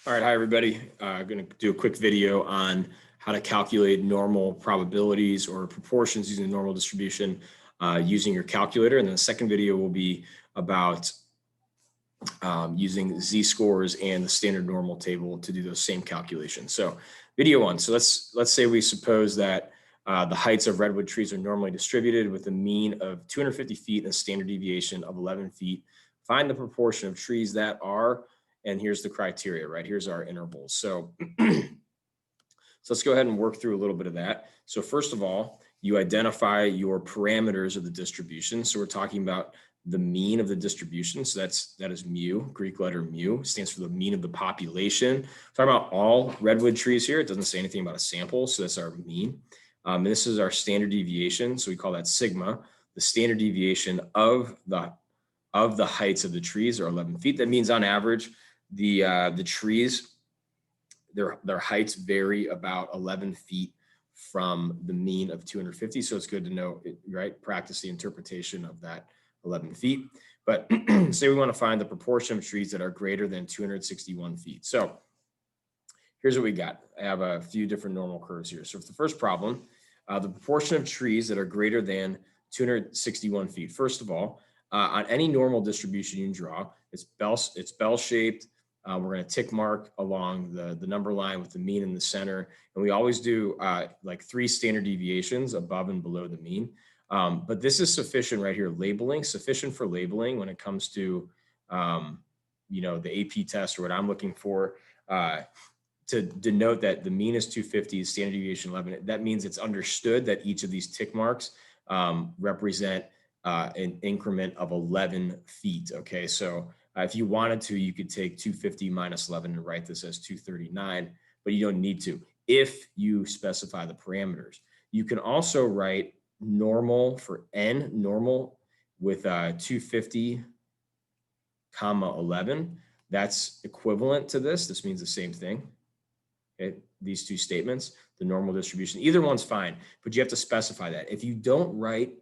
All right, hi everybody. I'm going to do a quick video on how to calculate normal probabilities or proportions using the normal distribution using your calculator. And then the second video will be about using z-scores and the standard normal table to do those same calculations. So video one. So let's say we suppose that the heights of redwood trees are normally distributed with a mean of 250 feet and a standard deviation of 11 feet. Find the proportion of trees that are, and here's the criteria, right? Here's our intervals. So, so let's go ahead and work through a little bit of that. So first of all, you identify your parameters of the distribution. So we're talking about the mean of the distribution. So that is mu, Greek letter mu, stands for the mean of the population. We're talking about all redwood trees here. It doesn't say anything about a sample. So that's our mean. And this is our standard deviation. So we call that sigma. The standard deviation of the heights of the trees are 11 feet. That means on average, the trees, their heights vary about 11 feet from the mean of 250. So it's good to know, right? Practice the interpretation of that 11 feet. But say we want to find the proportion of trees that are greater than 261 feet. So here's what we got. I have a few different normal curves here. So for the first problem, the proportion of trees that are greater than 261 feet. First of all, on any normal distribution you can draw, it's bell-shaped. We're going to tick mark along the number line with the mean in the center. And we always do like 3 standard deviations above and below the mean. But this is sufficient right here, labeling, sufficient for labeling when it comes to, you know, the AP test or what I'm looking for to denote that the mean is 250, standard deviation 11. That means it's understood that each of these tick marks represent an increment of 11 feet. Okay, so if you wanted to, you could take 250 minus 11 and write this as 239, but you don't need to if you specify the parameters. You can also write normal for n, normal with 250 comma 11. That's equivalent to this. This means the same thing. Okay, these two statements, the normal distribution, either one's fine, but you have to specify that. If you don't write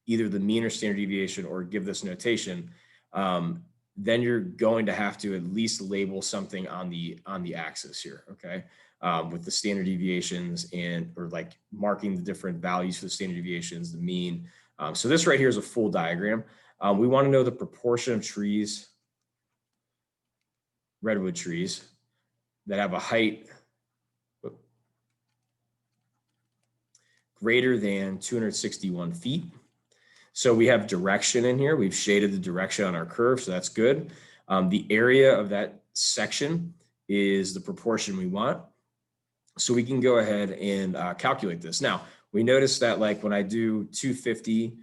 either the mean or standard deviation or give this notation, then you're going to have to at least label something on the axis here, okay, with the standard deviations or like marking the different values for the standard deviations, the mean. So this right here is a full diagram. We want to know the proportion of trees, redwood trees, that have a height greater than 261 feet. So we have direction in here. We've shaded the direction on our curve, so that's good. The area of that section is the proportion we want. So we can go ahead and calculate this. Now, we notice that like when I do 250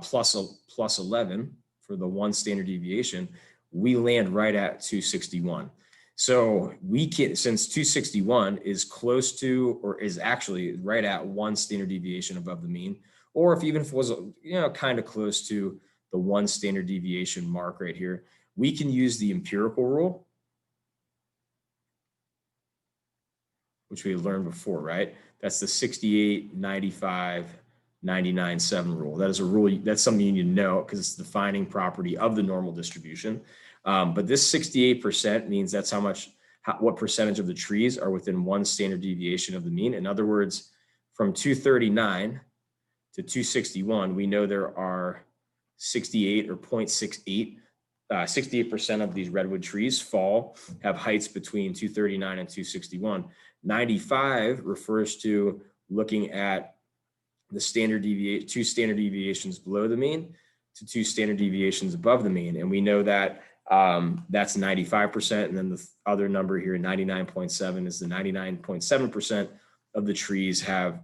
plus 11 for the 1 standard deviation, we land right at 261. So we can, since 261 is close to, or is actually right at 1 standard deviation above the mean, or if even if it was, you know, kind of close to the 1 standard deviation mark right here, we can use the empirical rule, which we learned before, right? That's the 68, 95, 99, 7 rule. That is a rule, that's something you need to know because it's the defining property of the normal distribution. But this 68% means that's what percentage of the trees are within 1 standard deviation of the mean. In other words, from 239 to 261, we know there are 68 or 0.68, 68% of these redwood trees have heights between 239 and 261. 95 refers to looking at the 2 standard deviations below the mean to 2 standard deviations above the mean. And we know that that's 95%. And then the other number here, 99.7, is the 99.7% of the trees have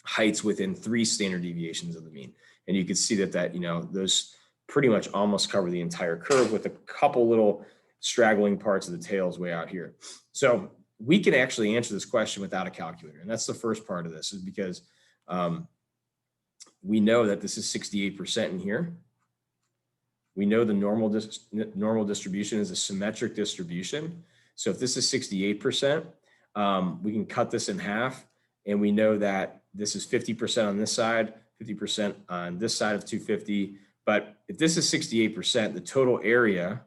heights within 3 standard deviations of the mean. And you can see that you know, those pretty much almost cover the entire curve with a couple little straggling parts of the tails way out here. So we can actually answer this question without a calculator. And that's the first part of this, is because we know that this is 68% in here. We know the normal distribution is a symmetric distribution. So if this is 68%, we can cut this in half, and we know that this is 50% on this side, 50% on this side of 250. But if this is 68%, the total area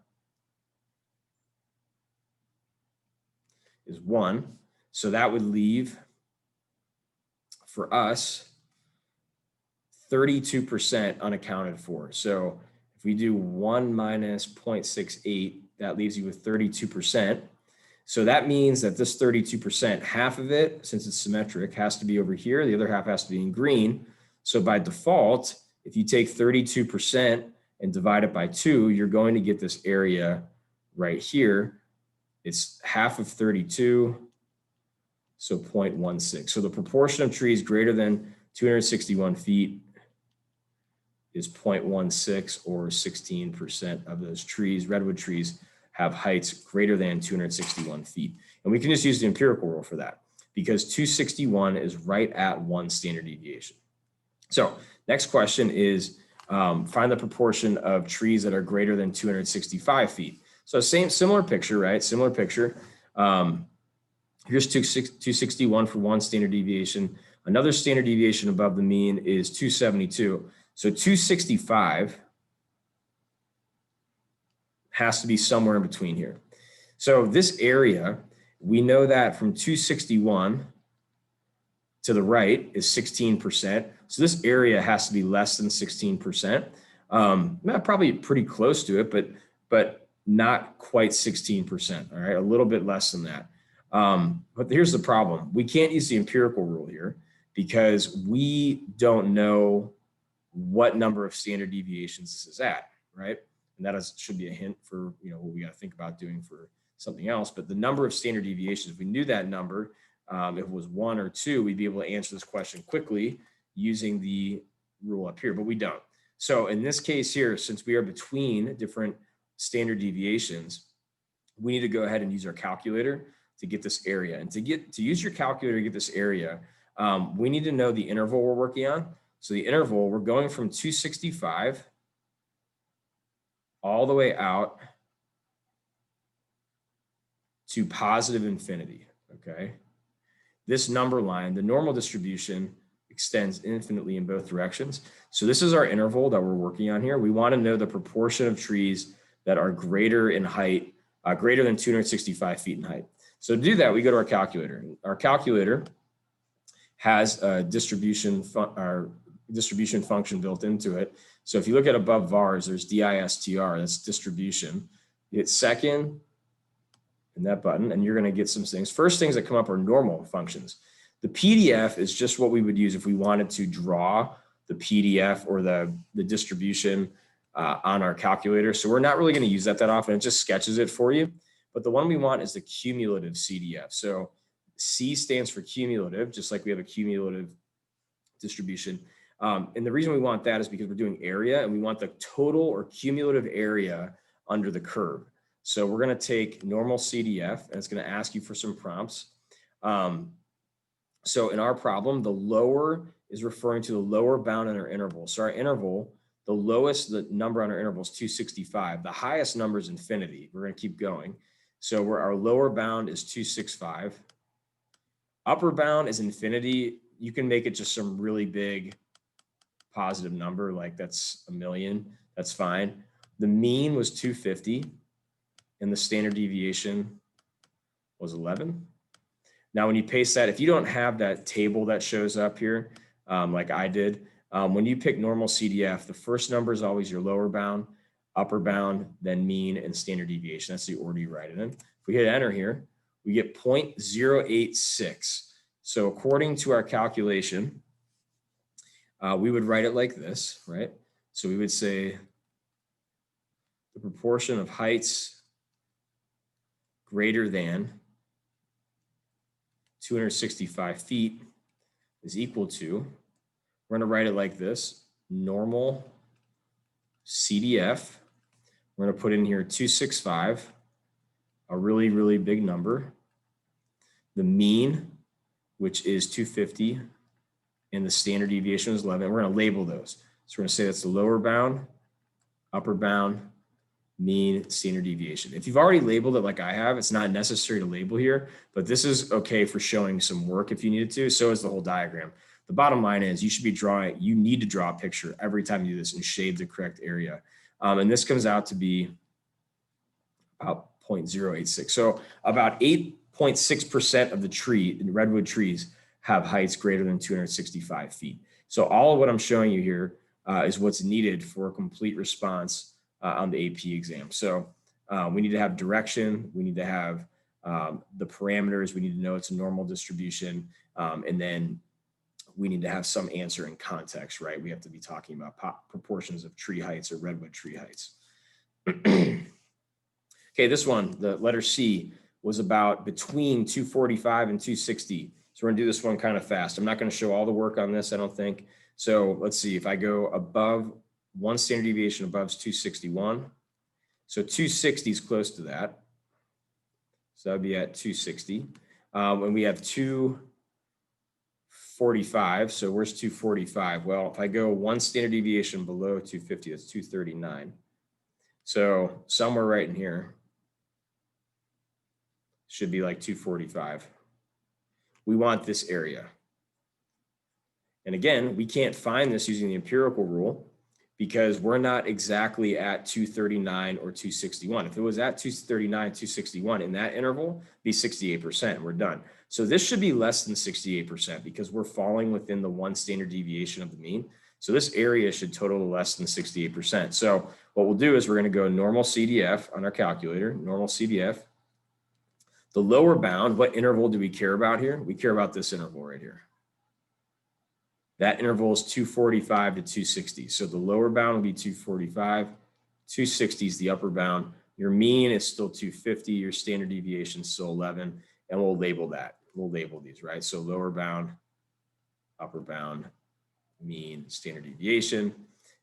is 1. So that would leave for us 32% unaccounted for. So if we do 1 minus 0.68, that leaves you with 32%. So that means that this 32%, half of it, since it's symmetric, has to be over here. The other half has to be in green. So by default, if you take 32% and divide it by 2, you're going to get this area right here. It's half of 32, so 0.16. So the proportion of trees greater than 261 feet is 0.16, or 16% of those trees, redwood trees, have heights greater than 261 feet. And we can just use the empirical rule for that, because 261 is right at 1 standard deviation. So next question is find the proportion of trees that are greater than 265 feet. So similar picture, right? Similar picture. Here's 261 for 1 standard deviation. Another standard deviation above the mean is 272. So 265 has to be somewhere in between here. So this area, we know that from 261 to the right is 16%. So this area has to be less than 16%. Probably pretty close to it, but not quite 16%. All right, a little bit less than that. But here's the problem. We can't use the empirical rule here because we don't know what number of standard deviations this is at, right? And that should be a hint for what we got to think about doing for something else. But the number of standard deviations, if we knew that number, if it was 1 or 2, we'd be able to answer this question quickly using the rule up here, but we don't. So in this case here, since we are between different standard deviations, we need to go ahead and use our calculator to get this area. And to use your calculator to get this area, we need to know the interval we're working on. So the interval, we're going from 265 all the way out to positive infinity, okay? This number line, the normal distribution, extends infinitely in both directions. So this is our interval that we're working on here. We want to know the proportion of trees that are greater in height, greater than 265 feet in height. So to do that, we go to our calculator. Our calculator has a distribution function built into it. So if you look at above vars, there's DISTR, that's distribution. You hit second in that button, and you're going to get some things. First things that come up are normal functions. The PDF is just what we would use if we wanted to draw the PDF or the distribution on our calculator. So we're not really going to use that often. It just sketches it for you. But the one we want is the cumulative CDF. So C stands for cumulative, just like we have a cumulative distribution. And the reason we want that is because we're doing area, and we want the total or cumulative area under the curve. So we're going to take normal CDF, and it's going to ask you for some prompts. So in our problem, the lower is referring to the lower bound in our interval. So our interval, the lowest the number on our interval is 265. The highest number is infinity. We're going to keep going. So where our lower bound is 265. Upper bound is infinity. You can make it just some really big positive number, like that's 1,000,000. That's fine. The mean was 250, and the standard deviation was 11. Now, when you paste that, if you don't have that table that shows up here, like I did, when you pick normal CDF, the first number is always your lower bound, upper bound, then mean, and standard deviation. That's the order you write it in. If we hit enter here, we get 0.086. So according to our calculation, we would write it like this, right? So we would say the proportion of heights greater than 265 feet is equal to, we're going to write it like this, normal CDF. We're going to put in here 265, a really, really big number. The mean, which is 250, and the standard deviation is 11. We're going to label those. So we're going to say that's the lower bound, upper bound, mean, standard deviation. If you've already labeled it like I have, it's not necessary to label here, but this is okay for showing some work if you needed to. So is the whole diagram. The bottom line is you need to draw a picture every time you do this and shade the correct area. And this comes out to be about 0.086. So about 8 0.6% of the redwood trees have heights greater than 265 feet. So all of what I'm showing you here is what's needed for a complete response on the AP exam. So we need to have direction, we need to have the parameters, we need to know it's a normal distribution, and then we need to have some answer in context, right? We have to be talking about proportions of tree heights or redwood tree heights. Okay, this one, the letter C, was about between 245 and 260. So we're gonna do this one kind of fast. I'm not gonna show all the work on this, I don't think. So let's see, if I go above, one standard deviation above is 261. So 260 is close to that. So that'd be at 260. And we have 245. So where's 245? Well, if I go one standard deviation below 250, that's 239. So somewhere right in here should be like 245. We want this area. And again, we can't find this using the empirical rule because we're not exactly at 239 or 261. If it was at 239, 261 in that interval, be 68%, and we're done. So this should be less than 68% because we're falling within the one standard deviation of the mean. So this area should total less than 68%. So what we'll do is we're gonna go normal CDF on our calculator, normal CDF. The lower bound, what interval do we care about here? We care about this interval right here. That interval is 245 to 260. So the lower bound will be 245, 260 is the upper bound. Your mean is still 250, your standard deviation is still 11, and we'll label that. We'll label these, right? So lower bound, upper bound, mean, standard deviation.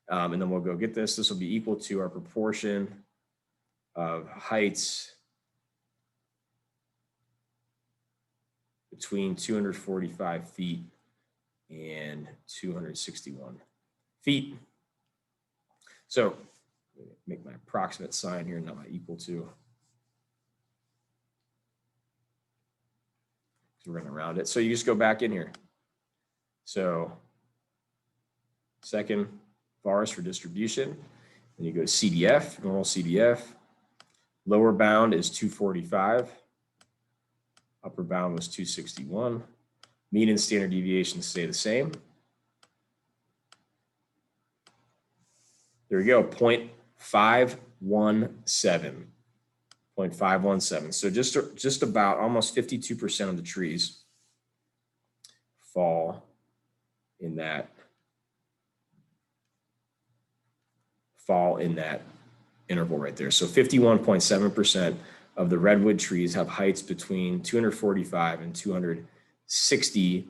And then we'll go get this. This will be equal to our proportion of heights between 245 feet and 261 feet. So make my approximate sign here, not my equal to. So we're going to round it. So you just go back in here. So second vars for distribution. Then you go to CDF, normal CDF. Lower bound is 245. Upper bound was 261. Mean and standard deviations stay the same. There we go, 0.517. 0.517. So just about almost 52% of the trees fall in that interval right there. So 51.7% of the redwood trees have heights between 245 and 260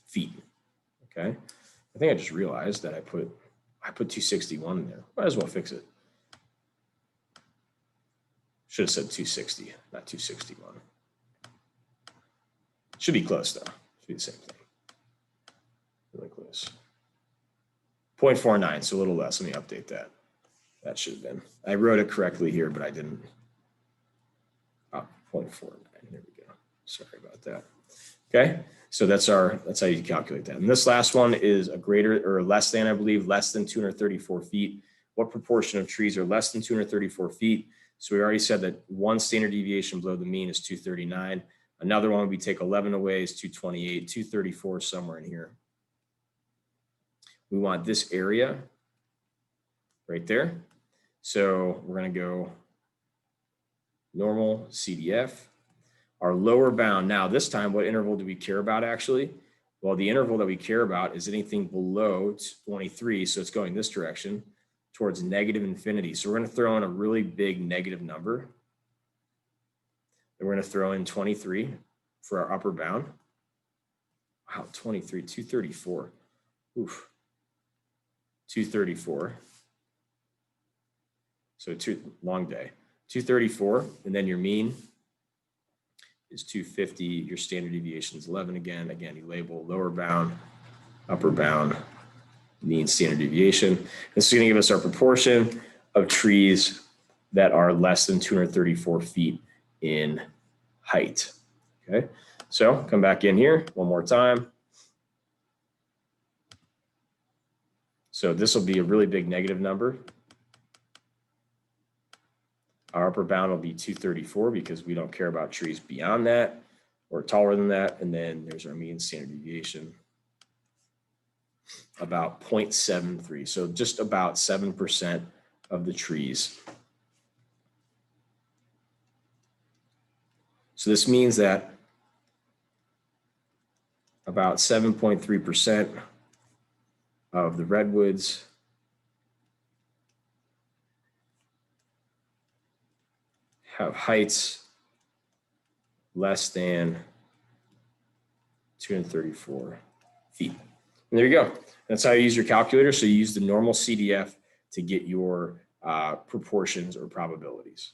feet. Okay, I think I just realized that I put 261 in there. Might as well fix it. Should have said 260, not 261. Should be close though. Should be the same thing. Really close. 0.49, so a little less. Let me update that. That should have been. I wrote it correctly here, but I didn't. Oh, 0.49. There we go. Sorry about that. Okay, so that's how you calculate that. And this last one is a greater or less than, I believe, less than 234 feet. What proportion of trees are less than 234 feet? So we already said that one standard deviation below the mean is 239. Another one, we take 11 away, is 228, 234 somewhere in here. We want this area right there. So we're going to go normal CDF. Our lower bound, now this time, what interval do we care about actually? Well, the interval that we care about is anything below 23, so it's going this direction, towards negative infinity. So we're going to throw in a really big negative number. And we're going to throw in 23 for our upper bound. Wow, 23, 234. Oof. 234. So long day. 234, and then your mean is 250. Your standard deviation is 11 again. Again, you label lower bound, upper bound, mean, standard deviation. This is going to give us our proportion of trees that are less than 234 feet in height. Okay, so come back in here one more time. So this will be a really big negative number. Our upper bound will be 234 because we don't care about trees beyond that or taller than that. And then there's our mean standard deviation, about 0.73. So just about 7% of the trees. So this means that about 7.3% of the redwoods have heights less than 234 feet. And there you go. That's how you use your calculator. So you use the normal CDF to get your proportions or probabilities.